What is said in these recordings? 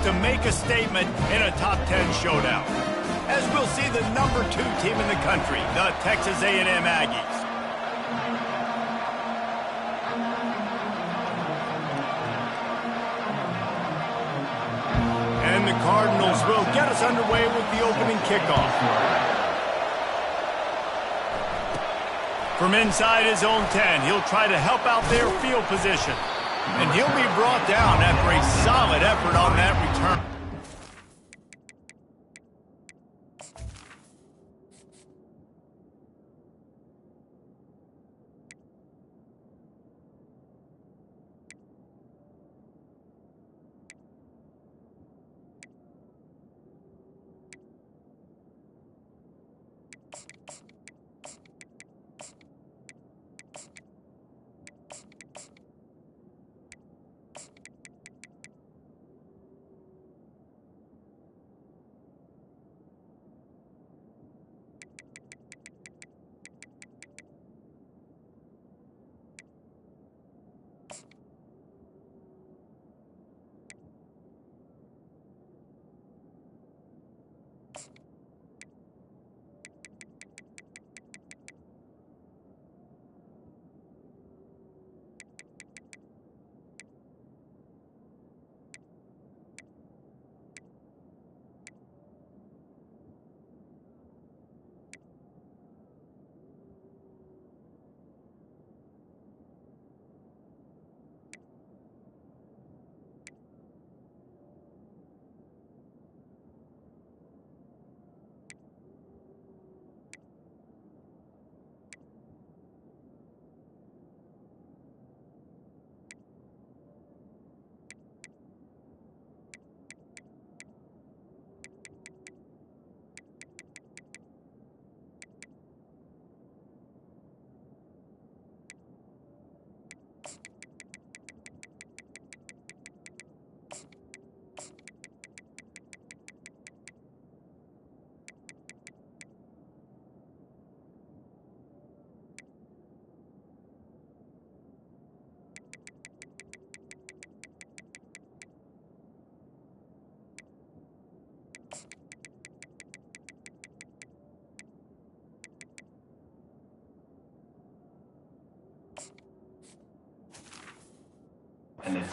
to make a statement in a top 10 showdown. As we'll see the number 2 team in the country, the Texas A&M Aggies. And the Cardinals will get us underway with the opening kickoff. From inside his own 10, he'll try to help out their field position. And he'll be brought down after a solid effort on that return.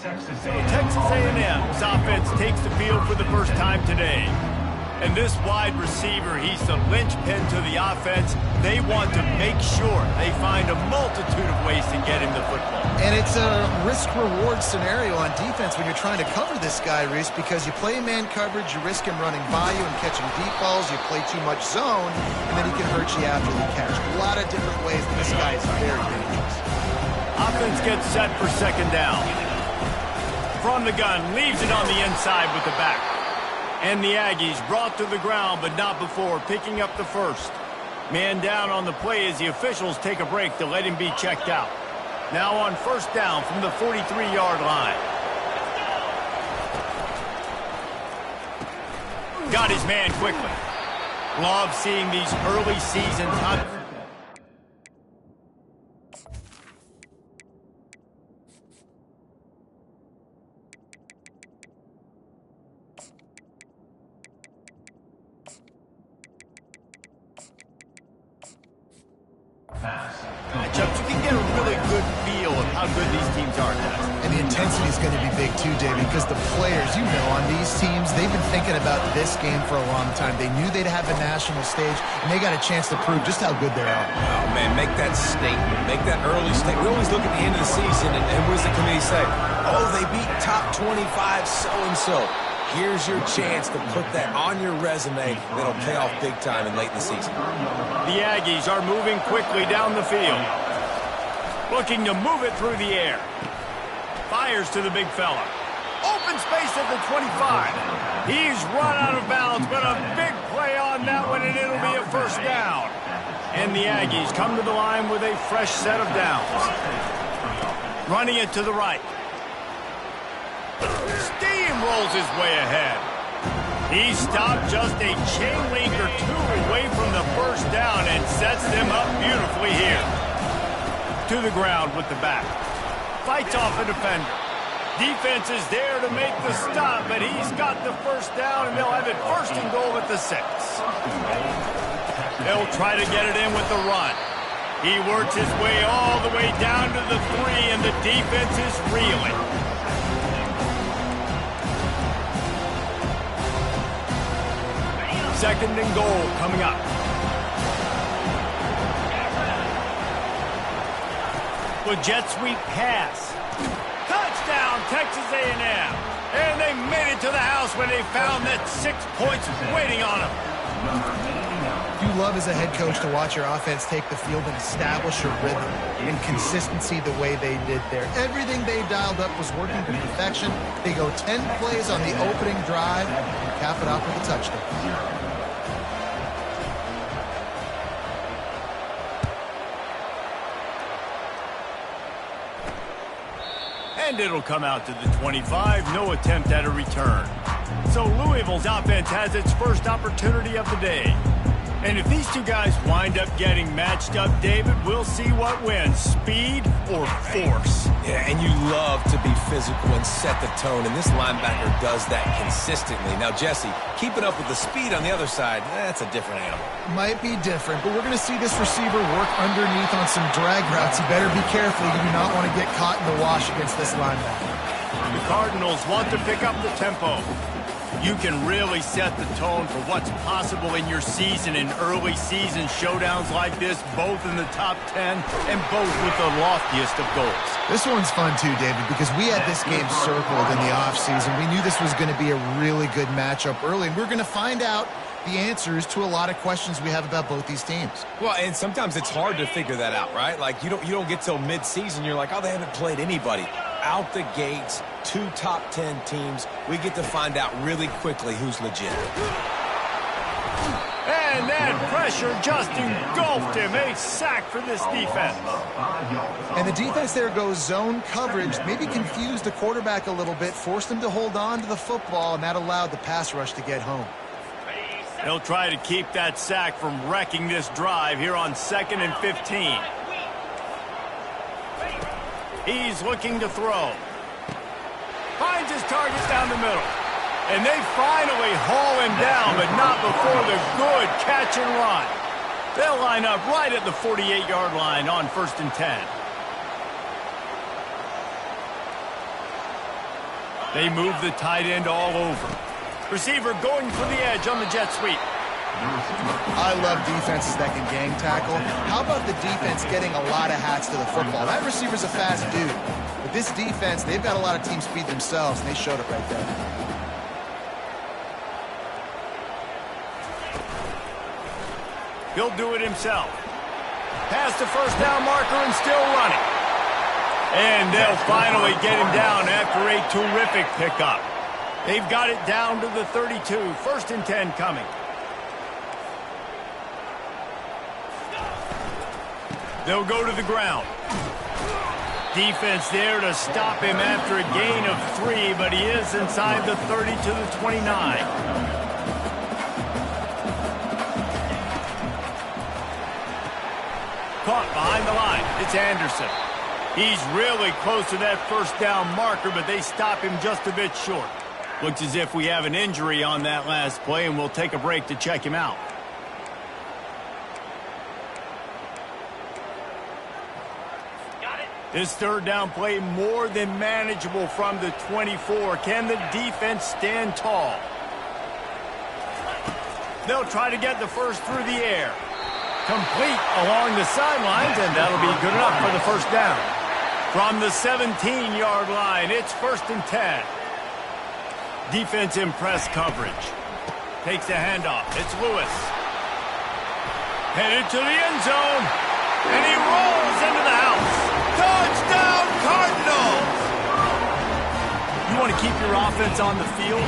Texas A&M's offense takes the field for the first time today. And this wide receiver, he's the linchpin to the offense. They want to make sure they find a multitude of ways to get him the football. And it's a risk-reward scenario on defense when you're trying to cover this guy, Reese, because you play man coverage, you risk him running by you and catching deep balls, you play too much zone, and then he can hurt you after the catch. A lot of different ways, but this guy is very dangerous. Offense gets set for second down. From the gun, leaves it on the inside with the back. And the Aggies brought to the ground, but not before picking up the first. Man down on the play as the officials take a break to let him be checked out. Now on first down from the 43-yard line. Got his man quickly. Love seeing these early season matchups. You can get a really good feel of how good these teams are now. And the intensity is going to be big too, David, because the players, you know, on these teams, they've been thinking about this game for a long time. They knew they'd have a national stage, and they got a chance to prove just how good they are. Oh, man, make that statement. Make that early statement. We always look at the end of the season, and what does the committee say? Oh, they beat top 25 so-and-so. Here's your chance to put that on your resume that'll pay off big time and late in the season. The Aggies are moving quickly down the field. Looking to move it through the air. Fires to the big fella. Open space at the 25. He's run out of bounds, but a big play on that one, and it'll be a first down. And the Aggies come to the line with a fresh set of downs. Running it to the right. Steamrolls his way ahead. He stopped just a chain link or two away from the first down and sets them up beautifully here. To the ground with the back. Fights off a defender. Defense is there to make the stop, but he's got the first down, and they'll have it 1st and goal at the 6. They'll try to get it in with the run. He works his way all the way down to the 3, and the defense is reeling. Second and goal coming up. With jet sweep pass. Touchdown, Texas A&M. And they made it to the house when they found that 6 points waiting on them. You love as a head coach to watch your offense take the field and establish a rhythm and consistency the way they did there. Everything they dialed up was working to perfection. They go 10 plays on the opening drive and cap it off with a touchdown. And it'll come out to the 25. No attempt at a return. So Louisville's offense has its first opportunity of the day. And if these two guys wind up getting matched up, David, we'll see what wins, speed or force. Yeah, and you love to be physical and set the tone, and this linebacker does that consistently. Now, Jesse, keeping up with the speed on the other side, that's a different animal. Might be different, but we're going to see this receiver work underneath on some drag routes. You better be careful. You do not want to get caught in the wash against this linebacker. The Cardinals want to pick up the tempo. You can really set the tone for what's possible in your season in early season showdowns like this, both in the top 10 and both with the loftiest of goals. This one's fun too, David, because we had this game circled in the offseason. We knew this was going to be a really good matchup early, and we're going to find out the answers to a lot of questions we have about both these teams. Well, and sometimes it's hard to figure that out, right? Like, you don't get till mid-season, you're like, oh, they haven't played anybody. Out the gates, 2 top 10 teams. We get to find out really quickly who's legit. And that pressure just engulfed him. A sack for this defense. And the defense there goes zone coverage, maybe confused the quarterback a little bit, forced him to hold on to the football, and that allowed the pass rush to get home. They'll try to keep that sack from wrecking this drive here on 2nd and 15. He's looking to throw. Finds his target down the middle. And they finally haul him down, but not before the good catch and run. They'll line up right at the 48-yard line on 1st and 10. They move the tight end all over. Receiver going for the edge on the jet sweep. I love defenses that can gang tackle. How about the defense getting a lot of hats to the football? That receiver's a fast dude. But this defense, they've got a lot of team speed themselves, and they showed it right there. He'll do it himself. Past the first down marker and still running. And they'll finally get him down after a terrific pickup. They've got it down to the 32. 1st and 10 coming. They'll go to the ground. Defense there to stop him after a gain of 3, but he is inside the 30 to the 29. Caught behind the line. It's Anderson. He's really close to that first down marker, but they stop him just a bit short. Looks as if we have an injury on that last play, and we'll take a break to check him out. This 3rd down play more than manageable from the 24. Can the defense stand tall? They'll try to get the first through the air. Complete along the sidelines, and that'll be good enough for the first down. From the 17-yard line, it's 1st and 10. Defense in press coverage. Takes the handoff. It's Lewis. Headed to the end zone. And he rolls into the house. Touchdown, Cardinals! You want to keep your offense on the field?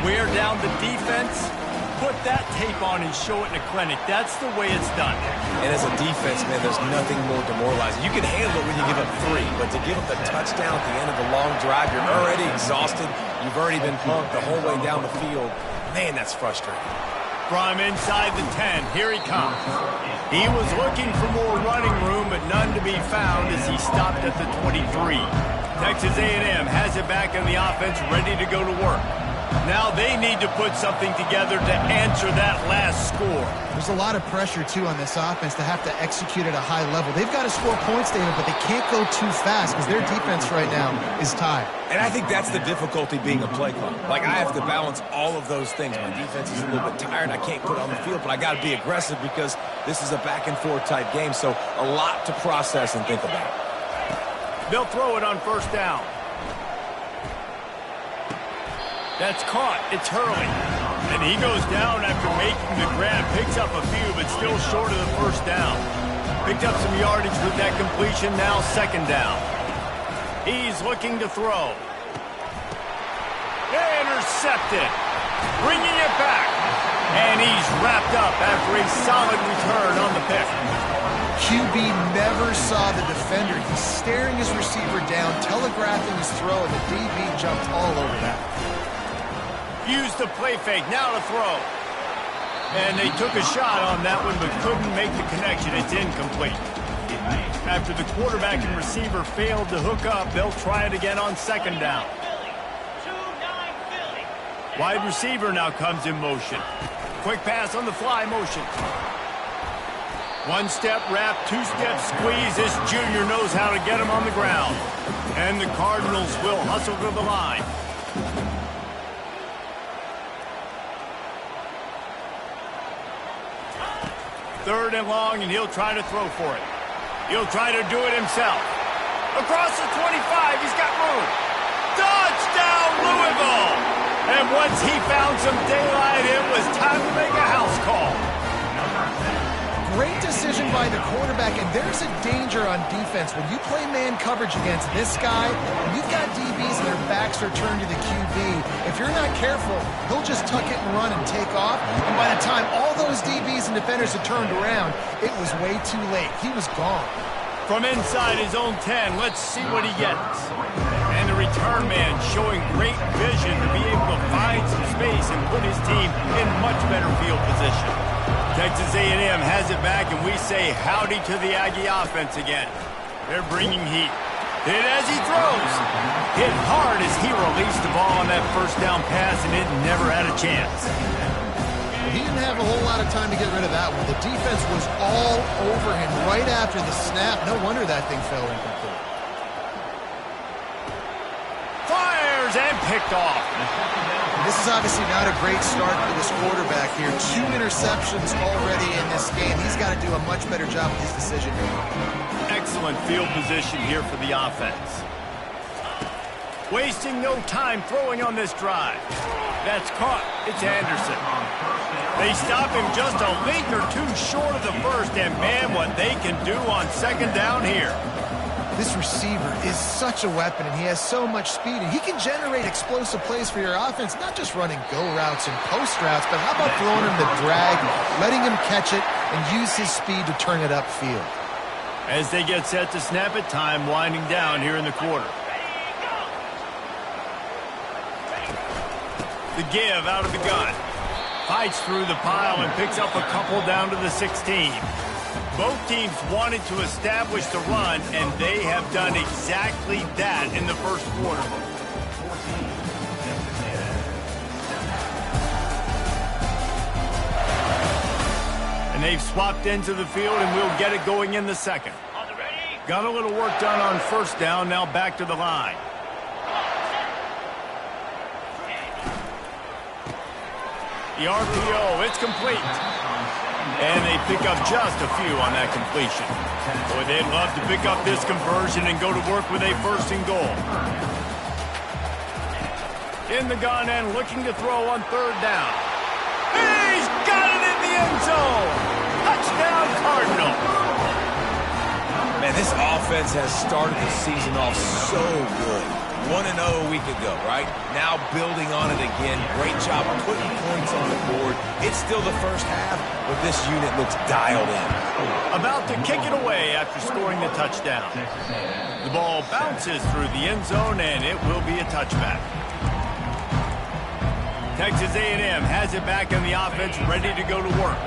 Wear down the defense? Put that tape on and show it in a clinic. That's the way it's done. And as a defense, man, there's nothing more demoralizing. You can handle it when you give up 3, but to give up the touchdown at the end of a long drive, you're already exhausted. You've already been punked the whole way down the field. Man, that's frustrating. From inside the 10, here he comes. He was looking for more running room, but none to be found as he stopped at the 23. Texas A&M has it back in the offense, ready to go to work. Now they need to put something together to answer that last score. There's a lot of pressure, too, on this offense to have to execute at a high level. They've got to score points, David, but they can't go too fast because their defense right now is tired. And I think that's the difficulty being a play caller. Like, I have to balance all of those things. My defense is a little bit tired. I can't put it on the field, but I got to be aggressive because this is a back-and-forth type game, so a lot to process and think about. They'll throw it on first down. That's caught. It's Hurley. And he goes down after making the grab. Picks up a few, but still short of the first down. Picked up some yardage with that completion. Now second down. He's looking to throw. Intercepted. Bringing it back. And he's wrapped up after a solid return on the pick. QB never saw the defender. He's staring his receiver down, telegraphing his throw, and the DB jumped all over that. Used the play fake, now to throw. And they took a shot on that one, but couldn't make the connection. It's incomplete. After the quarterback and receiver failed to hook up, they'll try it again on second down. Wide receiver now comes in motion. Quick pass on the fly motion. One-step wrap, two-step squeeze. This junior knows how to get him on the ground. And the Cardinals will hustle to the line. Third and long, and he'll try to throw for it. He'll try to do it himself. Across the 25, he's got room. Touchdown, Louisville! And once he found some daylight, it was time to make a house call. Great decision by the quarterback, and there's a danger on defense. When you play man coverage against this guy, and you've got DBs and their backs are turned to the QB, if you're not careful, he'll just tuck it and run and take off. And by the time all those DBs and defenders had turned around, it was way too late. He was gone. From inside his own 10, let's see what he gets. And the return man showing great vision to be able to find some space and put his team in much better field position. Texas A&M has it back, and we say howdy to the Aggie offense again. They're bringing heat. Hit as he throws. Hit hard as he released the ball on that first down pass, and it never had a chance. He didn't have a whole lot of time to get rid of that one. The defense was all over him right after the snap. No wonder that thing fell incomplete. Fires and picked off. This is obviously not a great start for this quarterback here. 2 interceptions already in this game. He's got to do a much better job with his decision making. Excellent field position here for the offense. Wasting no time throwing on this drive. That's caught. It's Anderson. They stop him just a link or two short of the first, and man, what they can do on second down here. This receiver is such a weapon, and he has so much speed, and he can generate explosive plays for your offense, not just running go routes and post routes, but how about throwing him the drag, letting him catch it, and use his speed to turn it upfield. As they get set to snap it, time winding down here in the quarter. The give out of the gun. Fights through the pile and picks up a couple down to the 16. Both teams wanted to establish the run, and they have done exactly that in the first quarter. And they've swapped into the field, and we'll get it going in the second. Got a little work done on first down, now back to the line. The RPO, it's complete. And they pick up just a few on that completion. Boy, they'd love to pick up this conversion and go to work with a first and goal. In the gun and looking to throw on third down. He's got it in the end zone. Touchdown, Cardinals. Man, this offense has started the season off so good. 1-0 a week ago, right? Now building on it again. Great job putting points on the board. It's still the first half, but this unit looks dialed in. About to kick it away after scoring the touchdown. The ball bounces through the end zone, and it will be a touchback. Texas A&M has it back in the offense, ready to go to work.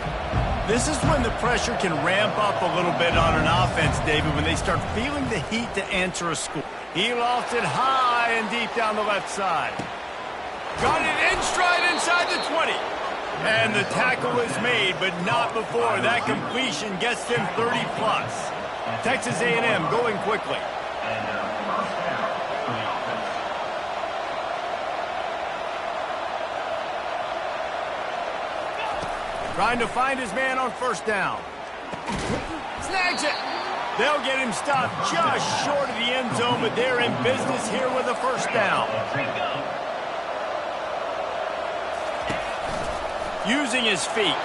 This is when the pressure can ramp up a little bit on an offense, David, when they start feeling the heat to answer a score. He lost it high and deep down the left side. Got it in stride inside the 20. And the tackle is made, but not before that completion gets them 30+. Texas A&M going quickly. Trying to find his man on first down. Snags it. They'll get him stopped just short of the end zone, but they're in business here with a first down. Using his feet.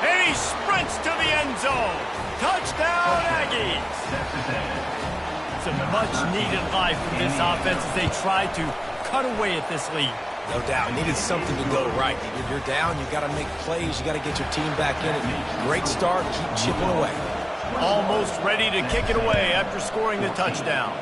And he sprints to the end zone. Touchdown, Aggies. It's a much-needed life from this offense as they try to cut away at this lead. No doubt. Needed something to go right. You're down. You got to make plays. You got to get your team back in it. Great start. Keep chipping away. Almost ready to kick it away after scoring the touchdown.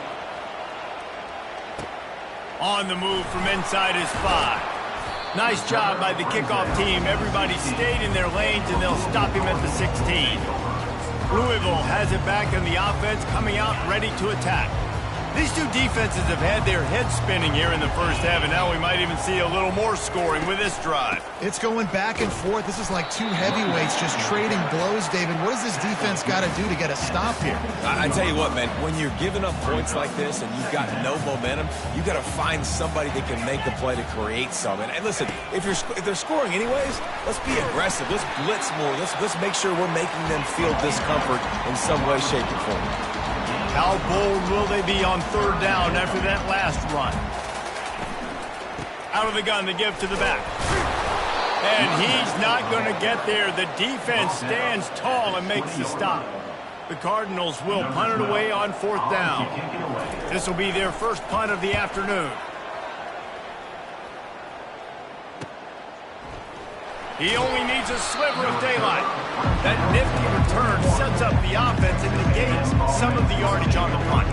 On the move from inside his 5. Nice job by the kickoff team. Everybody stayed in their lanes, and they'll stop him at the 16. Louisville has it back, and the offense coming out ready to attack. These two defenses have had their heads spinning here in the first half, and now we might even see a little more scoring with this drive. It's going back and forth. This is like two heavyweights just trading blows, David. What does this defense got to do to get a stop here? I tell you what, man, when you're giving up points like this and you've got no momentum, you got to find somebody that can make the play to create some. And listen, if they're scoring anyways, let's be aggressive. Let's blitz more. Let's make sure we're making them feel discomfort in some way, shape, or form. How bold will they be on third down after that last run? Out of the gun, the give to the back. And he's not going to get there. The defense stands tall and makes the stop. The Cardinals will punt it away on fourth down. This will be their first punt of the afternoon. He only needs a sliver of daylight. That nifty return sets up the offense and negates some of the yardage on the punt.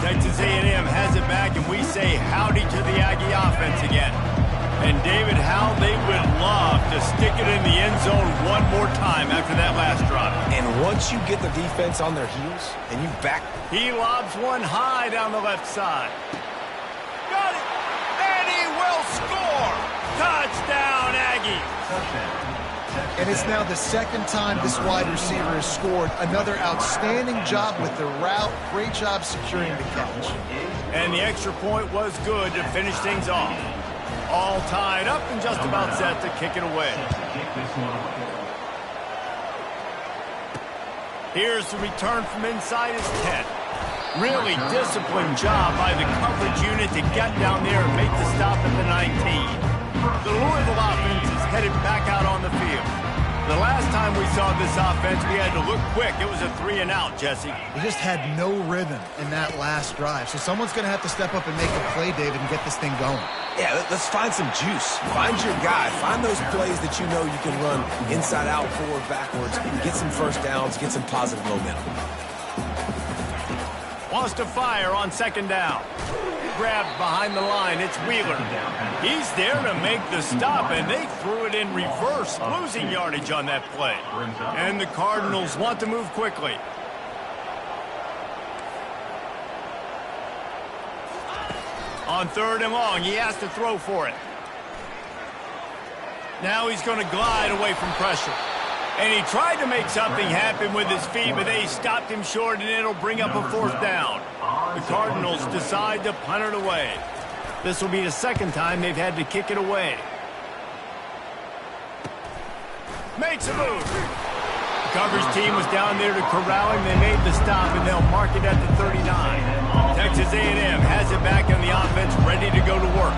Texas A&M has it back, and we say howdy to the Aggie offense again. And, David, how they would love to stick it in the end zone one more time after that last drive. And once you get the defense on their heels and you back... He lobs one high down the left side. Got it! And he will score! Touchdown, Aggie! And it's now the second time this wide receiver has scored. Another outstanding job with the route. Great job securing the catch. And the extra point was good to finish things off. All tied up and just about set to kick it away. Here's the return from inside his 10. Really disciplined job by the coverage unit to get down there and make the stop at the 19. The Louisville offense is headed back out on the field. The last time we saw this offense, we had to look quick. It was a 3-and-out, Jesse. He just had no rhythm in that last drive. So someone's going to have to step up and make a play, David, and get this thing going. Yeah, let's find some juice. Find your guy. Find those plays that you know you can run inside out, forward, backwards. Get some first downs. Get some positive momentum. Wants to fire on second down. Grabbed behind the line. It's Wheeler. He's there to make the stop, and they threw it in reverse, losing yardage on that play. And the Cardinals want to move quickly. On third and long, he has to throw for it. Now he's going to glide away from pressure. And he tried to make something happen with his feet, but they stopped him short, and it'll bring up a fourth down. The Cardinals decide to punt it away. This will be the second time they've had to kick it away. Makes a move. The coverage team was down there to corral him. They made the stop, and they'll mark it at the 39. Texas A&M has it back on the offense, ready to go to work.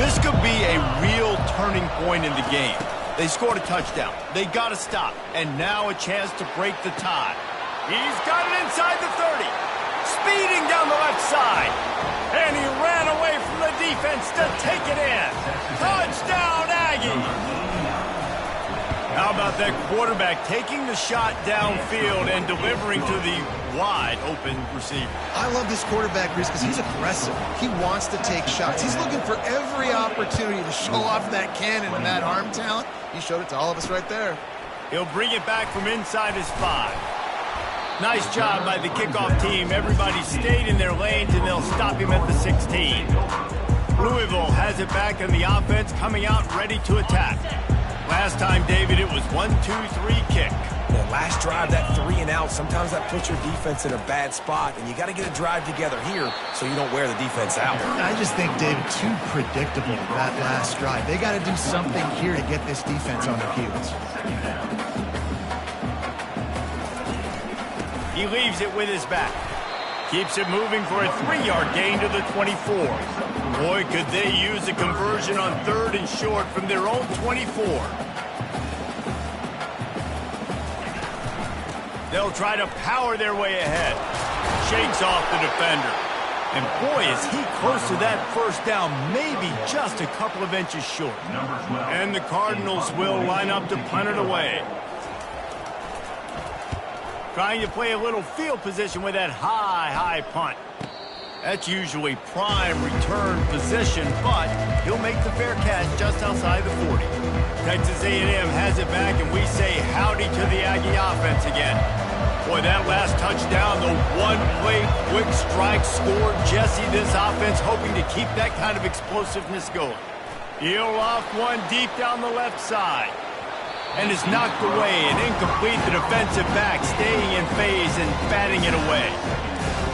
This could be a real turning point in the game. They scored a touchdown. They got to stop. And now a chance to break the tie. He's got it inside the 30. Speeding down the left side. And he ran away from the defense to take it in. Touchdown, Aggie. How about that quarterback taking the shot downfield and delivering to the wide-open receiver? I love this quarterback, Reese, because he's aggressive. He wants to take shots. He's looking for every opportunity to show off that cannon and that arm talent. He showed it to all of us right there. He'll bring it back from inside his 5. Nice job by the kickoff team. Everybody stayed in their lanes, and they'll stop him at the 16. Louisville has it back in the offense, coming out ready to attack. Last time, David, it was 1-2-3 kick. Yeah, last drive, that 3 and out, sometimes that puts your defense in a bad spot, and you got to get a drive together here so you don't wear the defense out. I just think, David, too predictable, that last drive. They got to do something here to get this defense on their heels. He leaves it with his back. Keeps it moving for a 3-yard gain to the 24. Boy, could they use a conversion on 3rd and short from their own 24. They'll try to power their way ahead. Shakes off the defender. And boy, is he close to that first down, maybe just a couple of inches short. And the Cardinals will line up to punt it away. Trying to play a little field position with that high punt. That's usually prime return position, but he'll make the fair catch just outside the 40. Texas A&M has it back, and we say howdy to the Aggie offense again. Boy, that last touchdown, the one-play quick strike scored Jesse. This offense hoping to keep that kind of explosiveness going. He'll loft one deep down the left side. And is knocked away and incomplete. The defensive back staying in phase and batting it away.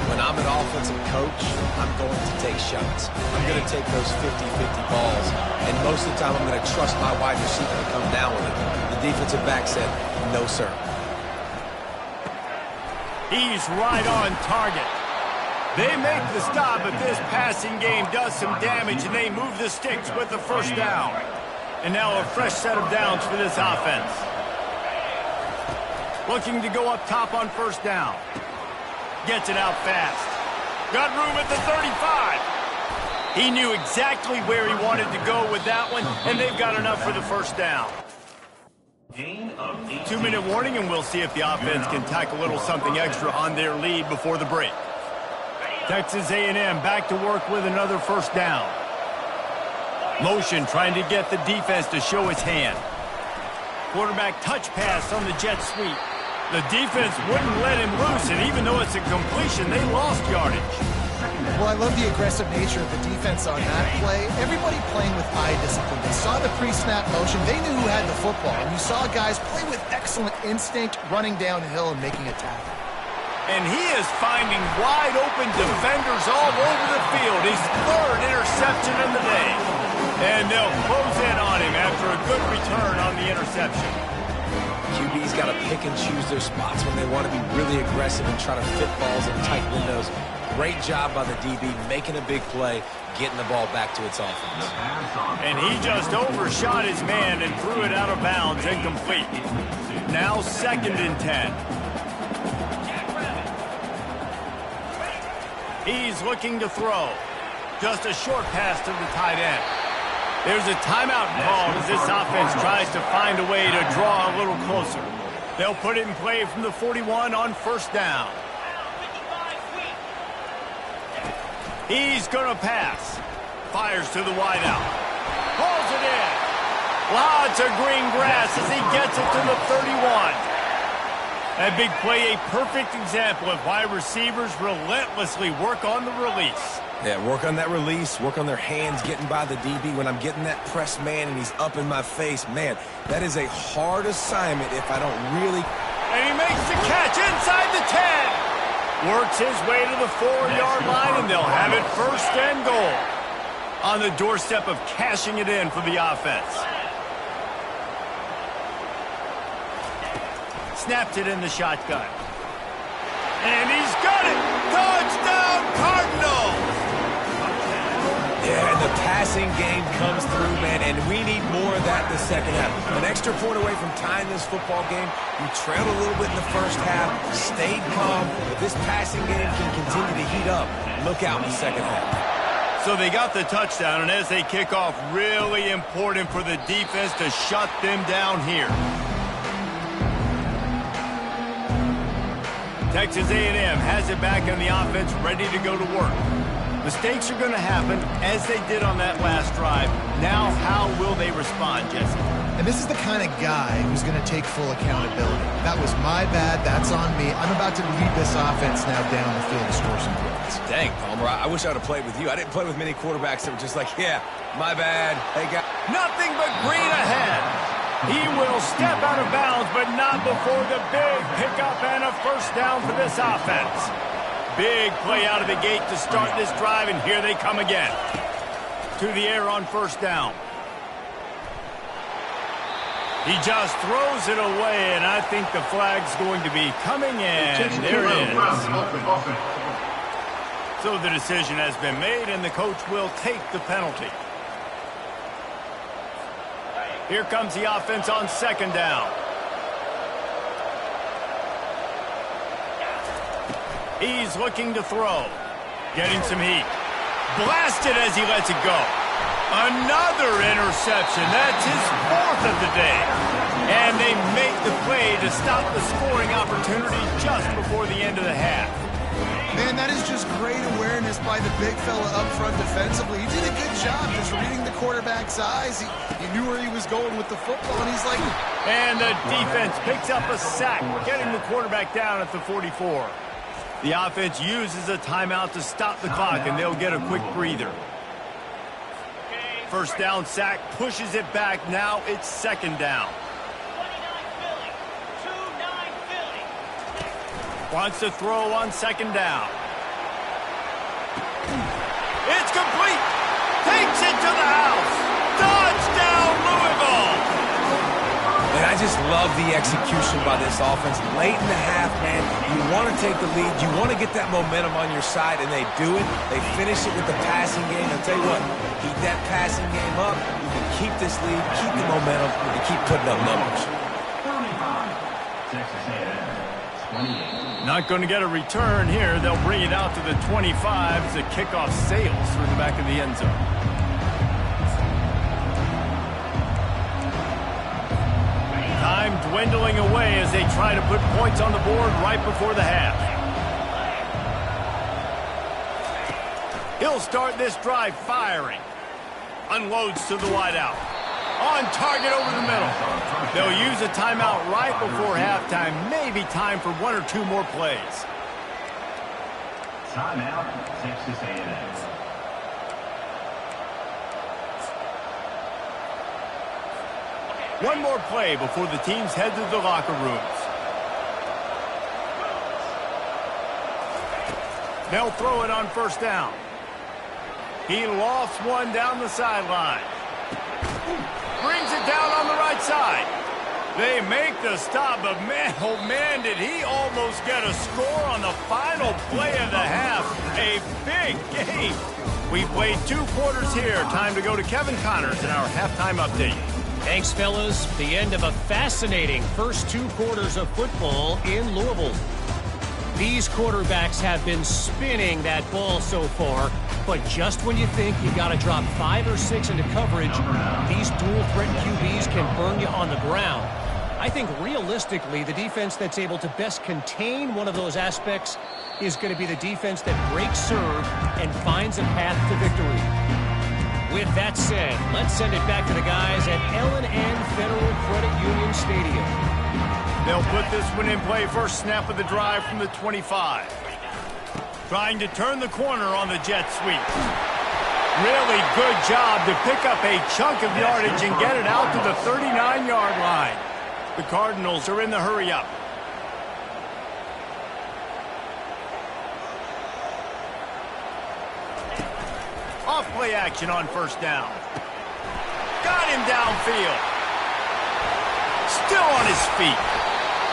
When I'm an offensive coach, I'm going to take shots. I'm going to take those 50-50 balls. And most of the time, I'm going to trust my wide receiver to come down with it. The defensive back said, no, sir. He's right on target. They make the stop, but this passing game does some damage, and they move the sticks with the first down. And now a fresh set of downs for this offense. Looking to go up top on first down. Gets it out fast. Got room at the 35. He knew exactly where he wanted to go with that one, and they've got enough for the first down. 2-minute warning, and we'll see if the offense can tack a little something extra on their lead before the break. Texas A&M back to work with another first down. Motion trying to get the defense to show its hand. Quarterback touch pass on the jet sweep. The defense wouldn't let him loose, and even though it's a completion, they lost yardage. Well, I love the aggressive nature of the defense on that play. Everybody playing with eye discipline. They saw the pre-snap motion. They knew who had the football, and you saw guys play with excellent instinct, running downhill and making a tackle. And he is finding wide open defenders all over the field. His 3rd interception of the day. And they'll close in on him after a good return on the interception. QB's got to pick and choose their spots when they want to be really aggressive and try to fit balls in tight windows. Great job by the DB making a big play, getting the ball back to its offense. And he just overshot his man and threw it out of bounds, incomplete. Now 2nd and 10. He's looking to throw. Just a short pass to the tight end. There's a timeout called as this offense tries to find a way to draw a little closer. They'll put it in play from the 41 on first down. He's going to pass. Fires to the wideout. Pulls it in. Lots of green grass as he gets it to the 31. That big play, a perfect example of why receivers relentlessly work on the release. Yeah, work on that release, work on their hands getting by the DB. When I'm getting that press man and he's up in my face, man, that is a hard assignment if I don't really... And he makes the catch inside the 10. Works his way to the 4-yard line, and they'll have it 1st and goal. On the doorstep of cashing it in for the offense. Snapped it in the shotgun. And he's got it! Touchdown, Cardinals! Yeah, and the passing game comes through, man, and we need more of that in the second half. An extra point away from tying this football game. We trailed a little bit in the first half, stayed calm. If this passing game can continue to heat up, look out in the second half. So they got the touchdown, and as they kick off, really important for the defense to shut them down here. Texas A&M has it back on the offense, ready to go to work. Mistakes are going to happen, as they did on that last drive. Now, how will they respond, Jesse? And this is the kind of guy who's going to take full accountability. That was my bad. That's on me. I'm about to lead this offense now down the field to score some points. Dang, Palmer, I wish I would have played with you. I didn't play with many quarterbacks that were just like, yeah, my bad. Hey, guy. Nothing but green ahead. He will step out of bounds, but not before the big pickup and a first down for this offense. Big play out of the gate to start this drive, and here they come again. To the air on first down. He just throws it away, and I think the flag's going to be coming in. There it is. So the decision has been made, and the coach will take the penalty. Here comes the offense on second down. He's looking to throw. Getting some heat. Blasted as he lets it go. Another interception. That's his fourth of the day. And they make the play to stop the scoring opportunity just before the end of the half. Man, that is just great awareness by the big fella up front defensively. He did a good job just reading the quarterback's eyes. He knew where he was going with the football, and he's like... And the defense picks up a sack, getting the quarterback down at the 44. The offense uses a timeout to stop the clock, and they'll get a quick breather. First down sack pushes it back. Now it's second down. Wants to throw on second down. It's complete. Takes it to the house. Touchdown, Louisville. And I just love the execution by this offense. Late in the half, man, you want to take the lead. You want to get that momentum on your side, and they do it. They finish it with the passing game. I'll tell you what, keep that passing game up. You can keep this lead, keep the momentum, and keep putting up numbers. Not going to get a return here. They'll bring it out to the 25 as the kickoff sails through the back of the end zone. Time dwindling away as they try to put points on the board right before the half. He'll start this drive firing. Unloads to the wideout. On target over the middle. They'll use a timeout right before halftime. Maybe time for one or two more plays. Timeout, Texas A&M. One more play before the teams head to the locker rooms. They'll throw it on first down. He lofts one down the sideline. Brings it down on the right side. They make the stop, but man, oh man, did he almost get a score on the final play of the half. A big game. We played 2 quarters here. Time to go to Kevin Connors in our halftime update. Thanks, fellas. The end of a fascinating first 2 quarters of football in Louisville. These quarterbacks have been spinning that ball so far, but just when you think you got to drop 5 or 6 into coverage, these dual-threat QBs can burn you on the ground. I think realistically, the defense that's able to best contain one of those aspects is going to be the defense that breaks serve and finds a path to victory. With that said, let's send it back to the guys at L&N Federal Credit Union Stadium. They'll put this one in play. First snap of the drive from the 25. Trying to turn the corner on the jet sweep. Really good job to pick up a chunk of yardage and get it out to the 39-yard line. The Cardinals are in the hurry-up. Off-play action on first down. Got him downfield. Still on his feet.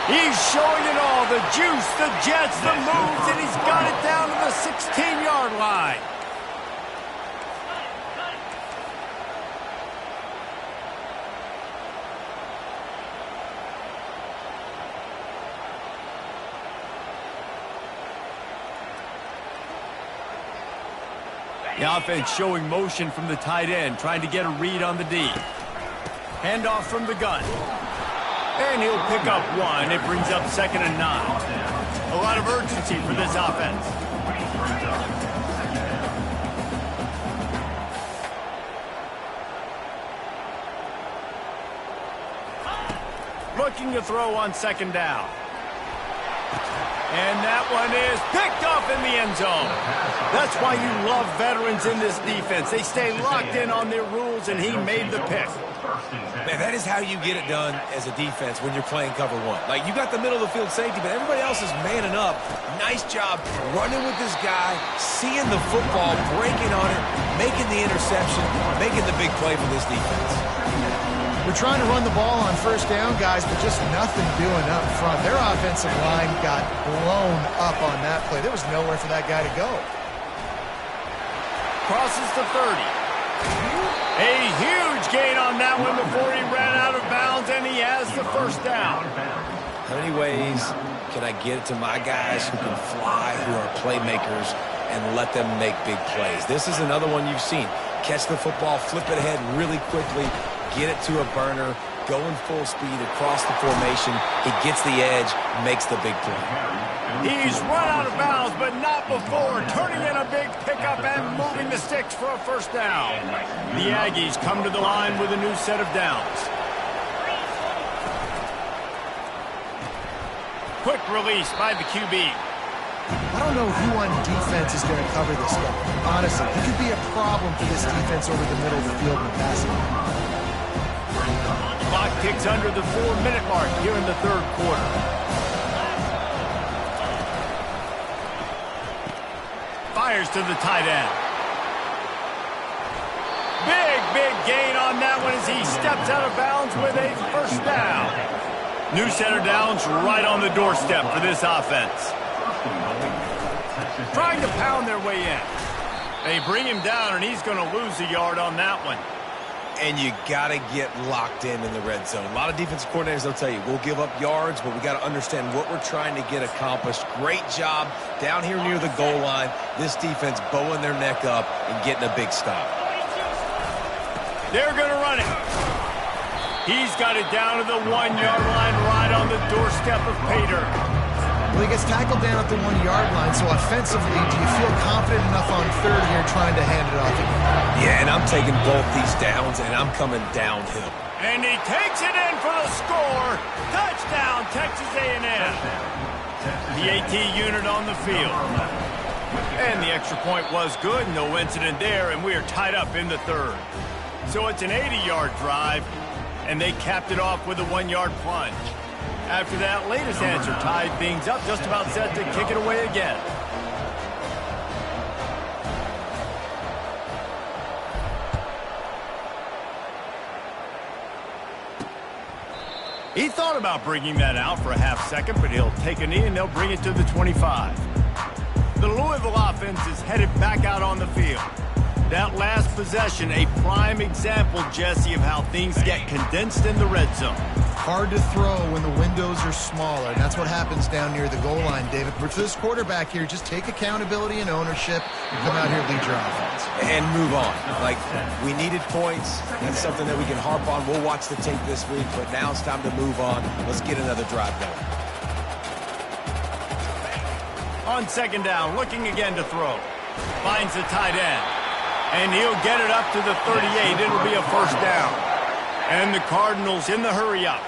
He's showing it all. The juice, the jets, the moves, and he's got it down to the 16-yard line. The offense showing motion from the tight end, trying to get a read on the D. Handoff from the gun. And he'll pick up 1. It brings up 2nd and 9. A lot of urgency for this offense. Looking to throw on second down. And that one is picked off in the end zone. That's why you love veterans in this defense. They stay locked in on their rules, and he made the pick. Man, that is how you get it done as a defense when you're playing cover one. Like, you got the middle of the field safety, but everybody else is manning up. Nice job running with this guy, seeing the football, breaking on it, making the interception, making the big play for this defense. We're trying to run the ball on first down, guys, but just nothing doing up front. Their offensive line got blown up on that play. There was nowhere for that guy to go. Crosses to 30. A huge gain on that one before he ran out of bounds, and he has the first down. How many ways can I get it to my guys who can fly, who are playmakers, and let them make big plays? This is another one you've seen. Catch the football, flip it ahead really quickly, get it to a burner, going full speed across the formation. He gets the edge, makes the big play. He's run out of bounds, but not before turning in a big pickup and moving the sticks for a first down. The Aggies come to the line with a new set of downs. Quick release by the QB. I don't know who on defense is going to cover this guy. Honestly, he could be a problem for this defense over the middle of the field in the passing game. Clock ticks under the 4-minute mark here in the third quarter. Fires to the tight end. Big gain on that one as he steps out of bounds with a first down. New set of downs right on the doorstep for this offense. Trying to pound their way in. They bring him down, and he's going to lose a yard on that one. And you got to get locked in the red zone. A lot of defensive coordinators, they'll tell you, we'll give up yards, but we got to understand what we're trying to get accomplished. Great job down here near the goal line. This defense bowing their neck up and getting a big stop. They're going to run it. He's got it down to the 1-yard line right on the doorstep of Pater. Well, he gets tackled down at the 1-yard line, so offensively, do you feel confident enough on third here trying to hand it off again? Yeah, and I'm taking both these downs, and I'm coming downhill. And he takes it in for the score. Touchdown, Texas A&M. The AT unit on the field. And the extra point was good. No incident there, and we are tied up in the third. So it's an 80-yard drive, and they capped it off with a 1-yard plunge. After that latest answer tied things up, just about set to kick it away again. He thought about bringing that out for a half second, but he'll take a knee and they'll bring it to the 25. The Louisville offense is headed back out on the field. That last possession, a prime example, Jesse, of how things get condensed in the red zone. Hard to throw when the windows are smaller, and that's what happens down near the goal line, David. But for this quarterback here, just take accountability and ownership and come out here and lead your offense. And move on. Like, we needed points. That's something that we can harp on. We'll watch the tape this week, but now it's time to move on. Let's get another drive going. On second down, looking again to throw. Finds the tight end. And he'll get it up to the 38. It'll be a first down. And the Cardinals in the hurry-up.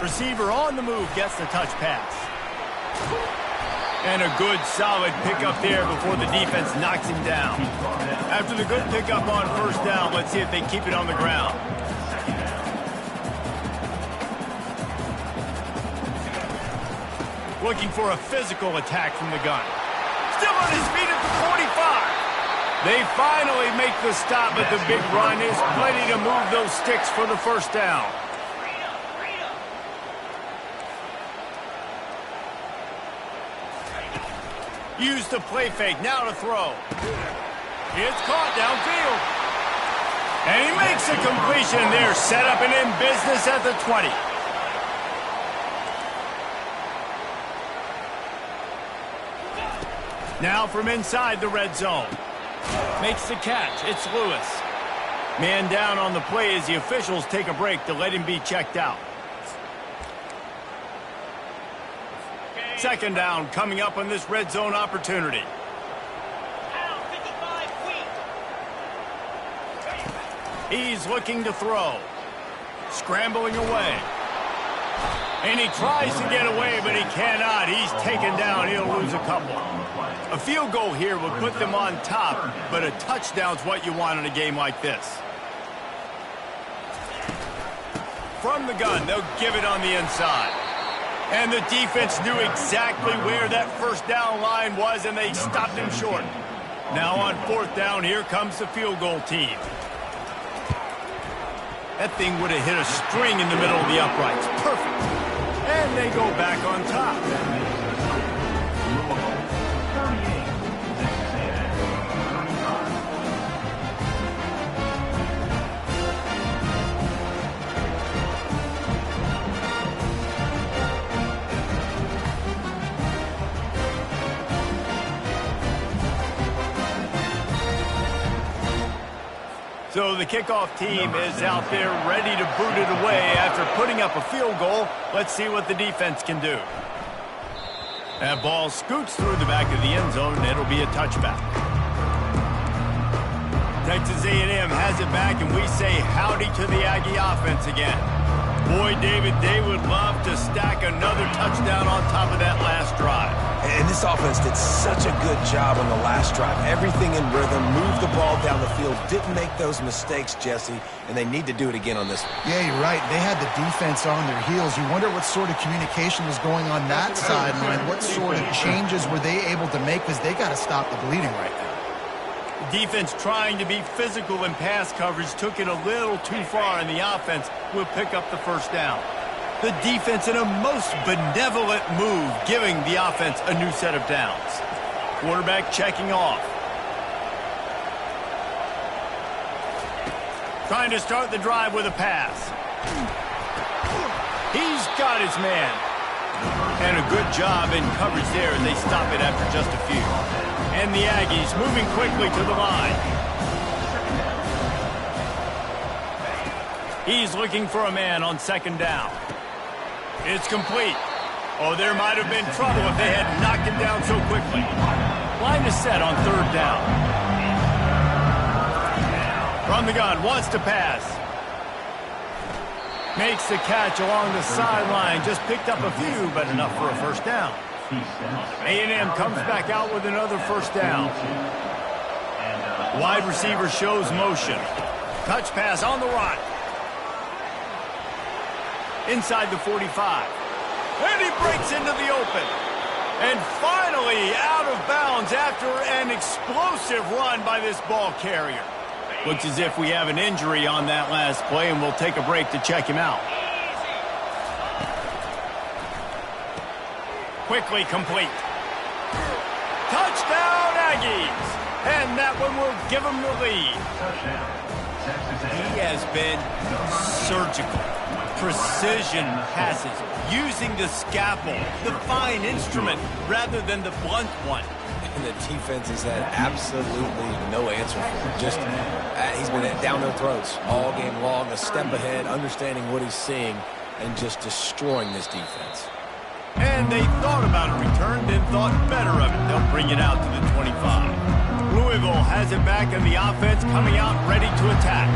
Receiver on the move gets the touch pass. And a good, solid pickup there before the defense knocks him down. After the good pickup on first down, let's see if they keep it on the ground. Looking for a physical attack from the gun. Still on his feet at the 45. They finally make the stop, but the big run is plenty to move those sticks for the first down. Use the play fake, now to throw. It's caught downfield. And he makes a completion there, set up and in business at the 20. Now from inside the red zone. Makes the catch. It's Lewis. Man down on the play as the officials take a break to let him be checked out. Second down coming up on this red zone opportunity. He's looking to throw. Scrambling away. And he tries to get away, but he cannot. He's taken down. He'll lose a couple. A field goal here would put them on top, but a touchdown's what you want in a game like this. From the gun, they'll give it on the inside. And the defense knew exactly where that first down line was, and they stopped him short. Now on fourth down, here comes the field goal team. That thing would have hit a string in the middle of the uprights. Perfect. And they go back on top. So the kickoff team is out there ready to boot it away after putting up a field goal. Let's see what the defense can do. That ball scoots through the back of the end zone, and it'll be a touchback. Texas A&M has it back, and we say howdy to the Aggie offense again. Boy, David, they would love to stack another touchdown on top of that last drive. And this offense did such a good job on the last drive. Everything in rhythm, moved the ball down the field, didn't make those mistakes, Jesse, and they need to do it again on this one. Yeah, you're right. They had the defense on their heels. You wonder what sort of communication was going on that sideline. What sort of changes were they able to make, because they got to stop the bleeding right now. Defense trying to be physical in pass coverage took it a little too far, and the offense will pick up the first down. The defense in a most benevolent move, giving the offense a new set of downs. Quarterback checking off. Trying to start the drive with a pass. He's got his man. And a good job in coverage there as they stop it after just a few. And the Aggies moving quickly to the line. He's looking for a man on second down. It's complete. Oh, there might have been trouble if they had knocked him down so quickly. Line is set on third down. From the gun, wants to pass. Makes the catch along the sideline. Just picked up a few, but enough for a first down. A&M comes back out with another first down. Wide receiver shows motion. Touch pass on the run. Inside the 45. And he breaks into the open. And finally out of bounds after an explosive run by this ball carrier. Looks as if we have an injury on that last play, and we'll take a break to check him out. Quickly complete. Touchdown, Aggies! And that one will give them the lead. He has been surgical. Precision passes, using the scalpel, the fine instrument, rather than the blunt one. And the defense has had absolutely no answer for him. Just, he's been down their throats all game long, a step ahead, understanding what he's seeing, and just destroying this defense. And they thought about a return, then thought better of it. They'll bring it out to the 25. Louisville has it back, and the offense coming out ready to attack.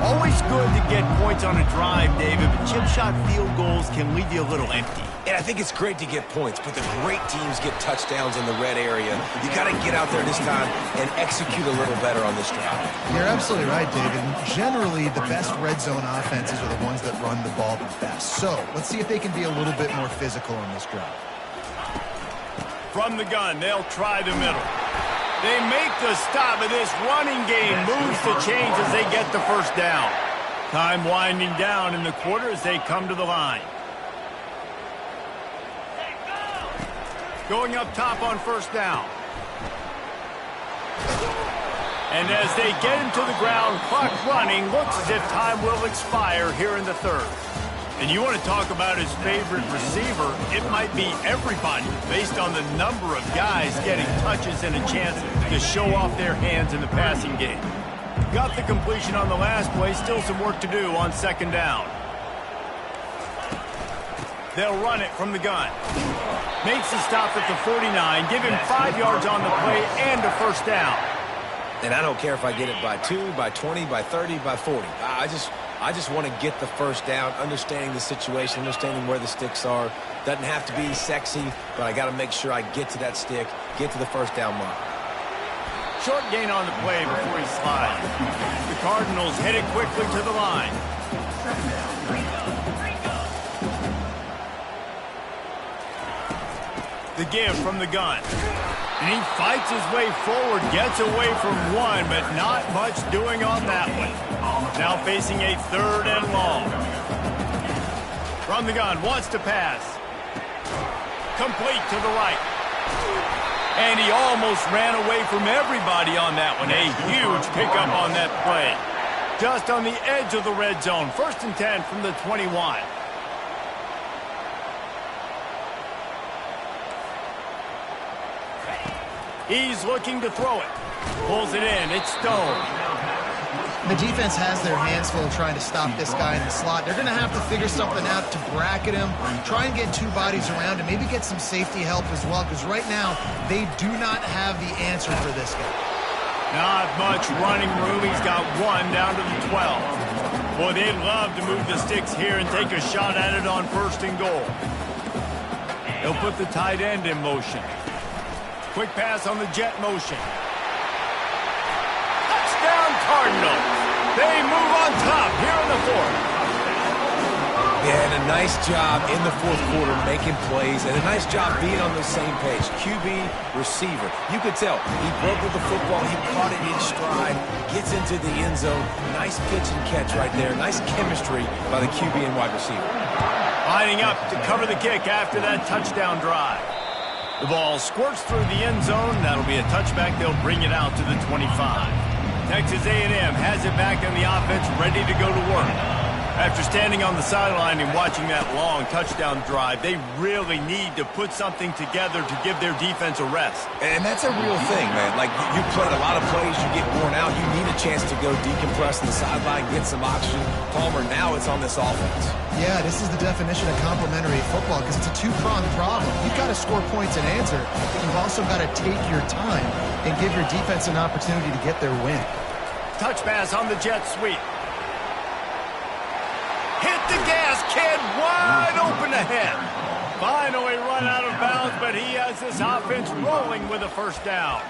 Always good to get points on a drive, David, but chip shot field goals can leave you a little empty. And I think it's great to get points, but the great teams get touchdowns in the red area. You got to get out there this time and execute a little better on this drive. You're absolutely right, David. Generally, the best red zone offenses are the ones that run the ball the best. So let's see if they can be a little bit more physical on this drive. From the gun, they'll try the middle. They make the stop, and this running game moves the chains as they get the first down. Time winding down in the quarter as they come to the line. Going up top on first down. And as they get him to the ground, clock running, looks as if time will expire here in the third. And you want to talk about his favorite receiver, it might be everybody, based on the number of guys getting touches and a chance to show off their hands in the passing game. Got the completion on the last play, still some work to do on second down. They'll run it from the gun. Makes the stop at the 49, give him 5 yards on the play and a first down. And I don't care if I get it by 2, by 20, by 30, by 40. I just want to get the first down, understanding the situation, understanding where the sticks are. Doesn't have to be sexy, but I got to make sure I get to that stick, get to the first down mark. Short gain on the play before he slides. The Cardinals headed quickly to the line. The give from the gun. And he fights his way forward, gets away from one, but not much doing on that one. Now facing a 3rd and long. From the gun, wants to pass. Complete to the right. And he almost ran away from everybody on that one. A huge pickup on that play. Just on the edge of the red zone. 1st and 10 from the 21. He's looking to throw it. Pulls it in. It's Stone. The defense has their hands full trying to stop this guy in the slot. They're going to have to figure something out to bracket him, try and get 2 bodies around him, maybe get some safety help as well, because right now they do not have the answer for this guy. Not much running room. He's got 1 down to the 12. Boy, they'd love to move the sticks here and take a shot at it on 1st and goal. They'll put the tight end in motion. Quick pass on the jet motion. Touchdown Cardinals. They move on top here in the 4th. Yeah, and a nice job in the 4th quarter making plays, and a nice job being on the same page. QB, receiver. You could tell he broke with the football. He caught it in stride, gets into the end zone. Nice pitch and catch right there. Nice chemistry by the QB and wide receiver. Lining up to cover the kick after that touchdown drive. The ball squirts through the end zone. That'll be a touchback. They'll bring it out to the 25. Texas A&M has it back in the offense, ready to go to work. After standing on the sideline and watching that long touchdown drive, they really need to put something together to give their defense a rest. And that's a real thing, man. Like, you played a lot of plays, you get worn out. You need a chance to go decompress on the sideline, get some oxygen. Palmer, now it's on this offense. Yeah, this is the definition of complementary football because it's a 2-pronged problem. You've got to score points and answer, but you've also got to take your time and give your defense an opportunity to get their win. Touch pass on the jet sweep. Hit the gas, kid, wide open ahead. Finally run out of bounds, but he has this offense rolling with a 1st down.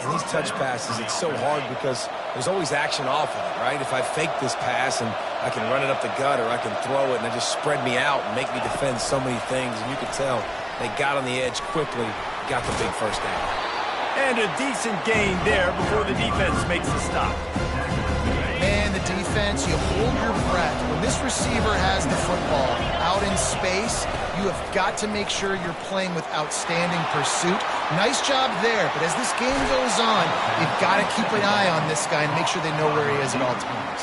And these touch passes, it's so hard because there's always action off of it, right? If I fake this pass and I can run it up the gut or I can throw it and it just spread me out and make me defend so many things. And you could tell they got on the edge quickly, got the big 1st down. And a decent gain there before the defense makes the stop. Man, the defense, you hold your breath. When this receiver has the football out in space, you have got to make sure you're playing with outstanding pursuit. Nice job there, but as this game goes on, you've got to keep an eye on this guy and make sure they know where he is at all times.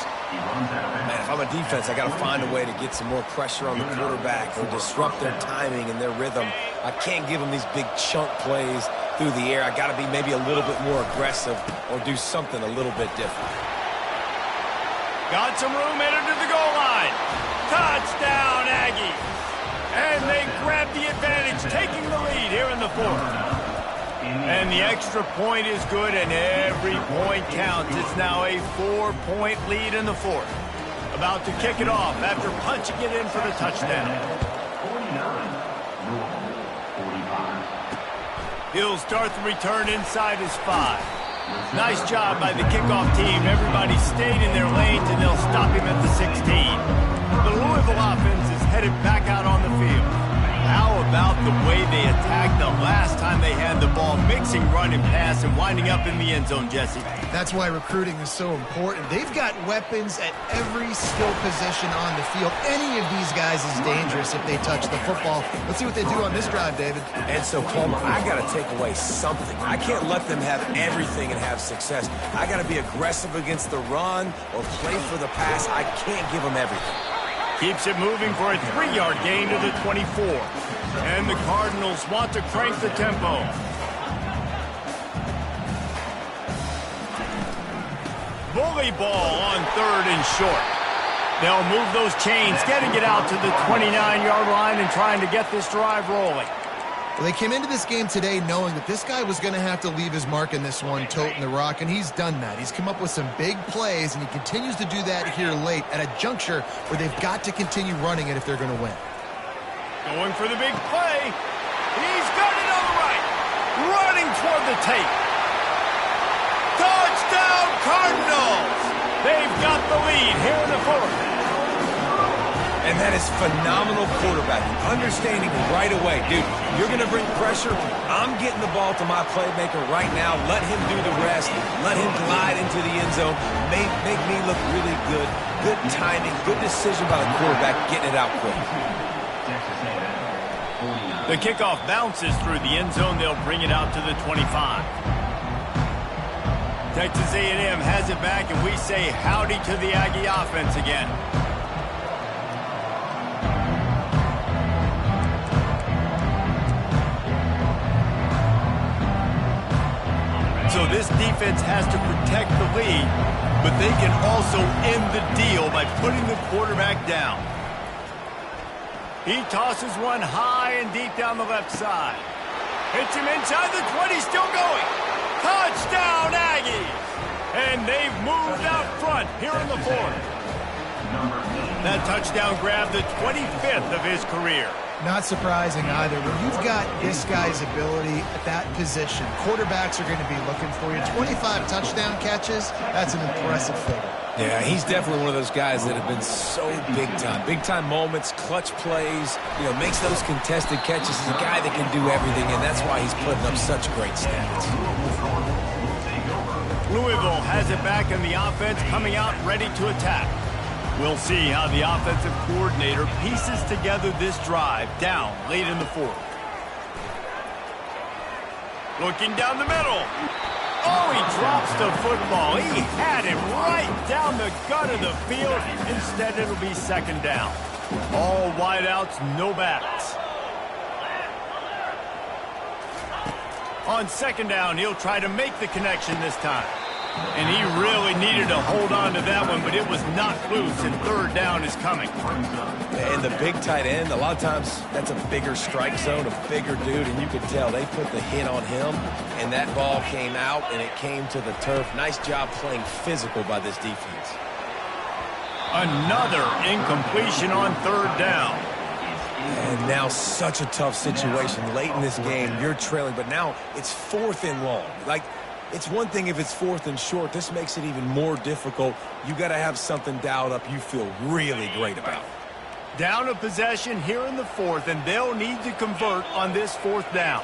Man, if I'm a defense, I got to find a way to get some more pressure on the quarterback or disrupt their timing and their rhythm. I can't give them these big chunk plays through the air. I got to be maybe a little bit more aggressive or do something a little bit different. Got some room headed to the goal line. Touchdown, Aggies. And they grab the advantage, taking the lead here in the 4th. And the extra point is good, and every point counts. It's now a 4-point lead in the 4th. About to kick it off after punching it in for the touchdown. He'll start the return inside his 5. Nice job by the kickoff team. Everybody stayed in their lanes, and they'll stop him at the 16. The Louisville offense is headed back out on the field. How about the way they attacked the last time they had the ball, mixing run and pass and winding up in the end zone, Jesse? That's why recruiting is so important. They've got weapons at every skill position on the field. Any of these guys is dangerous if they touch the football. Let's see what they do on this drive, David. And so, Palmer, I got to take away something. I can't let them have everything and have success. I got to be aggressive against the run or play for the pass. I can't give them everything. Keeps it moving for a 3-yard gain to the 24. And the Cardinals want to crank the tempo. Bully ball on 3rd and short. They'll move those chains, getting it out to the 29-yard line and trying to get this drive rolling. Well, they came into this game today knowing that this guy was going to have to leave his mark in this one, toting the rock, and he's done that. He's come up with some big plays, and he continues to do that here late at a juncture where they've got to continue running it if they're going to win. Going for the big play. He's got it on the right. Running toward the tape. Touchdown, Cardinals! They've got the lead here in the fourth. And that is phenomenal quarterbacking. Understanding right away, dude, you're going to bring pressure. I'm getting the ball to my playmaker right now. Let him do the rest. Let him glide into the end zone. Make me look really good. Good timing. Good decision by the quarterback getting it out quick. The kickoff bounces through the end zone. They'll bring it out to the 25. Texas A&M has it back, and we say howdy to the Aggie offense again. So this defense has to protect the lead, but they can also end the deal by putting the quarterback down. He tosses one high and deep down the left side. Hits him inside the 20, still going. Touchdown, Aggies! And they've moved out front here in the fourth. That touchdown grabbed the 25th of his career. Not surprising either. When you've got this guy's ability at that position, quarterbacks are going to be looking for you. 25 touchdown catches, that's an impressive figure. Yeah, he's definitely one of those guys that have been so big time. Big time moments, clutch plays, makes those contested catches. He's a guy that can do everything, and that's why he's putting up such great stats. Louisville has it back, and the offense coming out ready to attack. We'll see how the offensive coordinator pieces together this drive down late in the fourth. Looking down the middle. Oh, he drops the football. He had him right down the gut of the field. Instead, it'll be second down. All wideouts, no backs. On second down, he'll try to make the connection this time. And he really needed to hold on to that one, but it was knocked loose, and third down is coming. And the big tight end, a lot of times that's a bigger strike zone, a bigger dude, and you could tell they put the hit on him, and that ball came out, and it came to the turf. Nice job playing physical by this defense. Another incompletion on third down. And now such a tough situation. Late in this game, you're trailing, but now it's fourth and long. It's one thing if it's fourth and short. This makes it even more difficult. You got to have something dialed up you feel really great about. Down a possession here in the fourth, and they'll need to convert on this fourth down.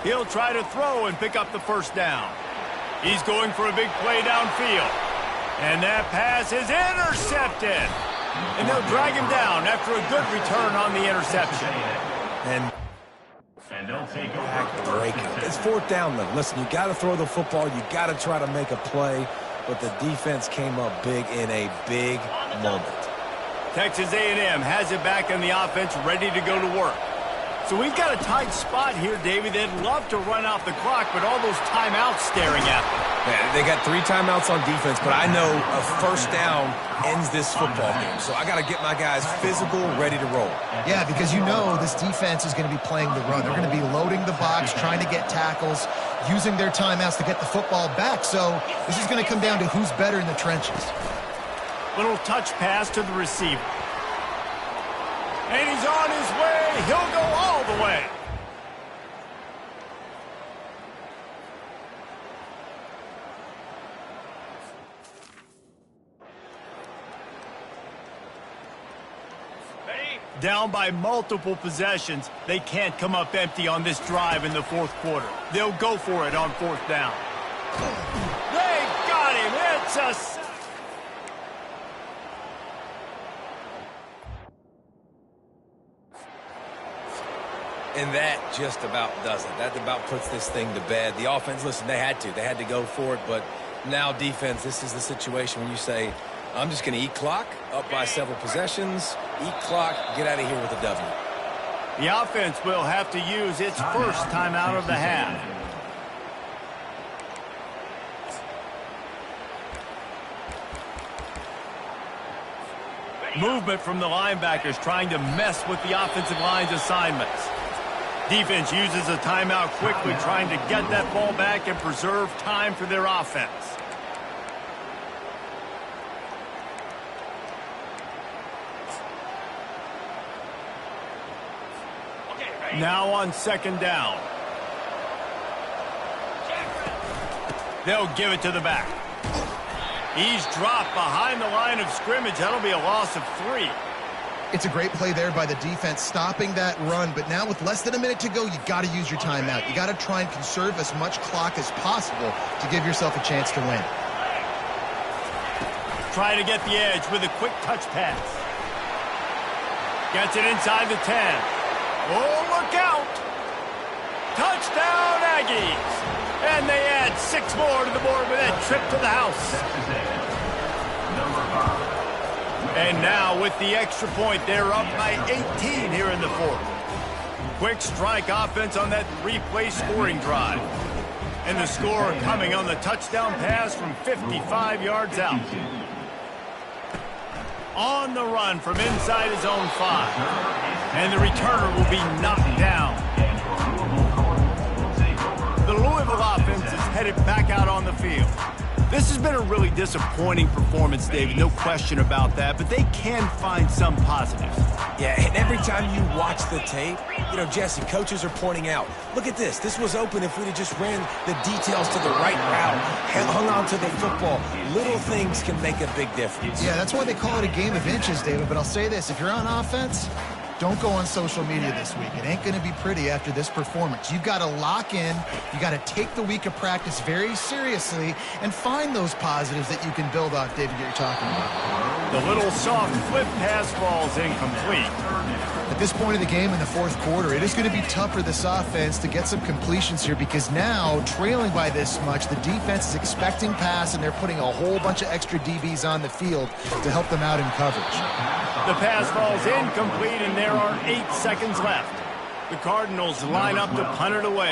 He'll try to throw and pick up the first down. He's going for a big play downfield. And that pass is intercepted. And they'll drag him down after a good return on the interception. And it's fourth down, though. Listen, you got to throw the football. You got to try to make a play. But the defense came up big in a big moment. Texas A&M has it back in the offense, ready to go to work. So we've got a tight spot here, David. They'd love to run out the clock, but all those timeouts staring at them. Yeah, they got 3 timeouts on defense, but I know a first down ends this football game. So I got to get my guys physical, ready to roll. Yeah, because this defense is going to be playing the run. They're going to be loading the box, trying to get tackles, using their timeouts to get the football back. So this is going to come down to who's better in the trenches. Little touch pass to the receiver. And he's on his way. He'll go all the way. Down by multiple possessions, they can't come up empty on this drive in the fourth quarter. They'll go for it on fourth down. They got him. It's a sack. And that just about does it. That about puts this thing to bed. The offense, listen, they had to go for it, but now defense, this is the situation when you say, I'm just going to eat clock, up by several possessions, eat clock, get out of here with a W. The offense will have to use its first timeout of the half. Movement from the linebackers trying to mess with the offensive line's assignments. Defense uses a timeout quickly, trying to get that ball back and preserve time for their offense. Now on second down. They'll give it to the back. He's dropped behind the line of scrimmage. That'll be a loss of 3. It's a great play there by the defense, stopping that run. But now with less than a minute to go, you got to use your timeout. You got to try and conserve as much clock as possible to give yourself a chance to win. Try to get the edge with a quick touch pass. Gets it inside the 10. Oh, look out! Touchdown, Aggies! And they add 6 more to the board with that trip to the house. And now with the extra point, they're up by 18 here in the fourth. Quick strike offense on that 3-play scoring drive. And the score coming on the touchdown pass from 55 yards out. On the run from inside his own 5. And the returner will be knocked down. The Louisville offense is headed back out on the field. This has been a really disappointing performance, David, no question about that, but they can find some positives. Yeah, and every time you watch the tape, you know, Jesse, coaches are pointing out, look at this. This was open if we'd have just ran the details to the right route, hung on to the football. Little things can make a big difference. Yeah, that's why they call it a game of inches, David. But I'll say this, if you're on offense, don't go on social media this week. It ain't going to be pretty after this performance. You've got to lock in. You got to take the week of practice very seriously and find those positives that you can build off, David, you're talking about. The little soft flip pass falls incomplete. At this point of the game in the fourth quarter, it is going to be tough for this offense to get some completions here because now, trailing by this much, the defense is expecting pass and they're putting a whole bunch of extra DBs on the field to help them out in coverage. The pass falls incomplete and there are 8 seconds left. The Cardinals line up to punt it away.